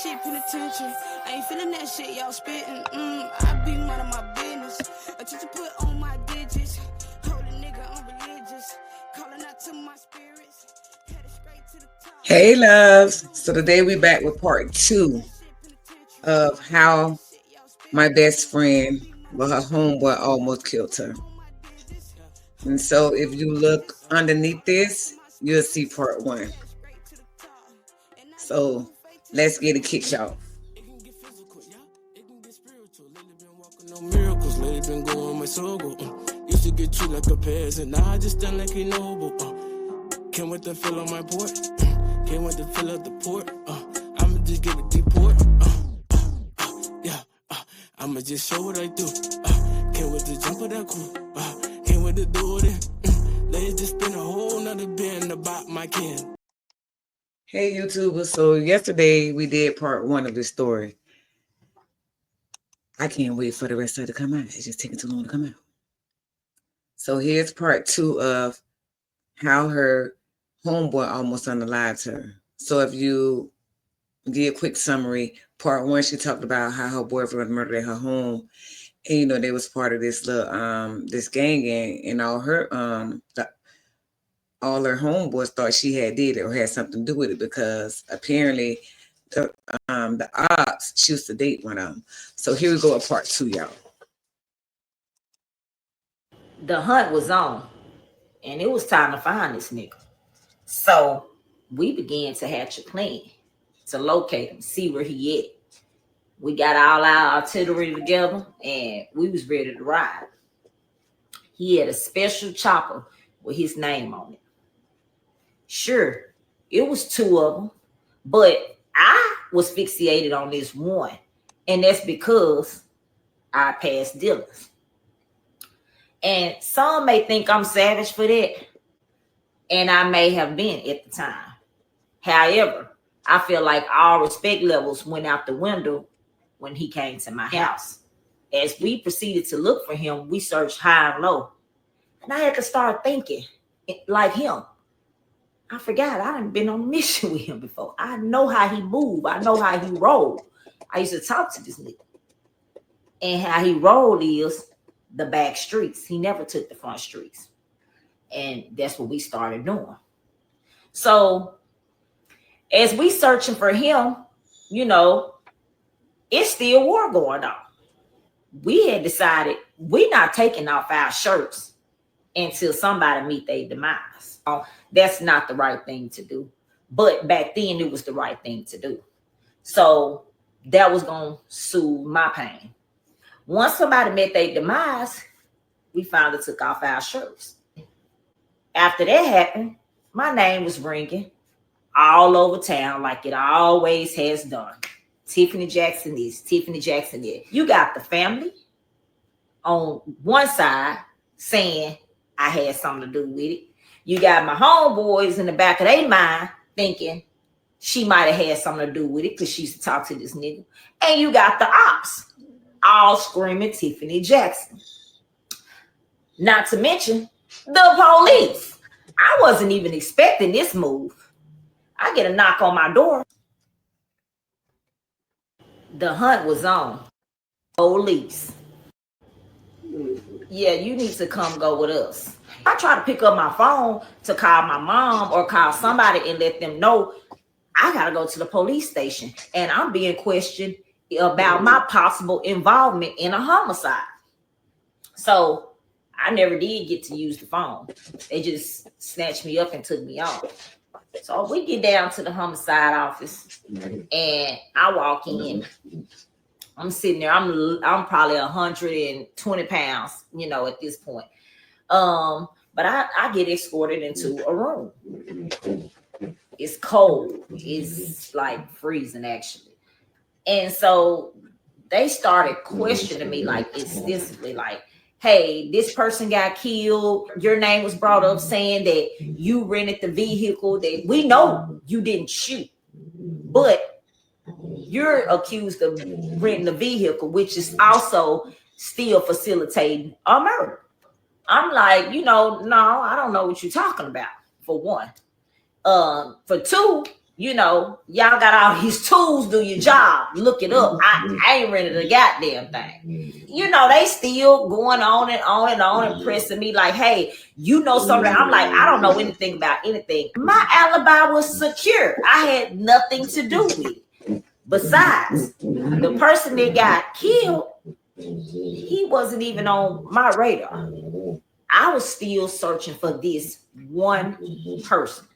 shit penitentiary. I ain't feeling that shit y'all spitting. I be minding my business. A teacher put on my digits. Holy nigga, I'm religious. Calling out to my spirits. Headed straight to the top. Hey, loves. So today we back with part 2 of how my best friend, well, her homeboy almost killed her. And so if you look underneath this, you'll see part 1. So let's get it kicked off. Miracles, lately been going my soul. Used to get treated like a peasant, now I just stand like a noble. Can't wait to fill on my port. Can't wait to fill up the port. I'ma just give it deport. Yeah, I'ma just show what I do. Can't wait to jump on that cool. Can't wait to do it. Let's just spin a whole nother bend about my kin. Hey, YouTubers. So yesterday we did part 1 of this story. I can't wait for the rest of it to come out. It's just taking too long to come out. So here's part 2 of how her homeboy almost unalived her. So if you give a quick summary, part 1, she talked about how her boyfriend murdered at her home. And, they was part of this little, this gang, and all her homeboys thought she had did it or had something to do with it, because apparently the ops, she used to date one of them. So here we go with part 2, y'all. The hunt was on, and it was time to find this nigga. So we began to hatch a plan to locate him, see where he at. We got all our artillery together, and we was ready to ride. He had a special chopper with his name on it. Sure, it was 2 of them, but I was fixated on this one, and that's because I passed dealers. And some may think I'm savage for that, and I may have been at the time. However, I feel like all respect levels went out the window when he came to my house. As we proceeded to look for him, we searched high and low, and I had to start thinking like him. I forgot I hadn't been on a mission with him before. I know how he moved. I know how he rolled. I used to talk to this nigga. And how he rolled is the back streets. He never took the front streets. And that's what we started doing. So as we searching for him, it's still war going on. We had decided we're not taking off our shirts until somebody meet their demise. That's not the right thing to do. But back then, it was the right thing to do. So that was going to soothe my pain. Once somebody met their demise, we finally took off our shirts. After that happened, my name was ringing all over town like it always has done. Tiffany Jackson this, Tiffany Jackson that. You got the family on one side saying I had something to do with it. You got my homeboys in the back of their mind thinking she might have had something to do with it because she used to talk to this nigga. And you got the ops all screaming Tiffany Jackson. Not to mention the police. I wasn't even expecting this move. I get a knock on my door. The hunt was on. Police. Yeah, you need to come go with us. I try to pick up my phone to call my mom or call somebody and let them know I got to go to the police station and I'm being questioned about my possible involvement in a homicide. So I never did get to use the phone. They just snatched me up and took me off. So we get down to the homicide office and I walk in. I'm sitting there. I'm probably 120 pounds, at this point. But I get escorted into a room. It's cold. It's like freezing, actually. And so they started questioning me like extensively, like, hey, this person got killed. Your name was brought up saying that you rented the vehicle, that we know you didn't shoot, but you're accused of renting the vehicle, which is also still facilitating a murder. I'm like, no, I don't know what you're talking about, for one. For two, you know, y'all got all these tools, do your job, look it up. I ain't rented a goddamn thing. You know, they still going on and on and on and pressing me like, hey, you know something. I'm like, I don't know anything about anything. My alibi was secure. I had nothing to do with it. Besides, the person that got killed, he wasn't even on my radar. I was still searching for this one person.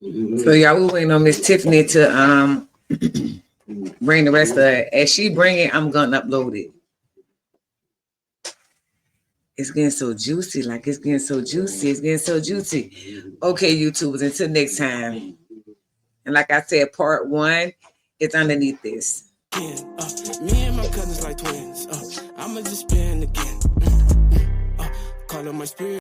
So y'all, we waiting on Miss Tiffany to bring the rest of it. As she bring it, I'm gonna upload it. It's getting so juicy, like it's getting so juicy. It's getting so juicy. Okay, YouTubers, until next time. And like I said, part 1 is underneath this. Me and my cousins like twins. I'ma just spin again. Call up my spirit.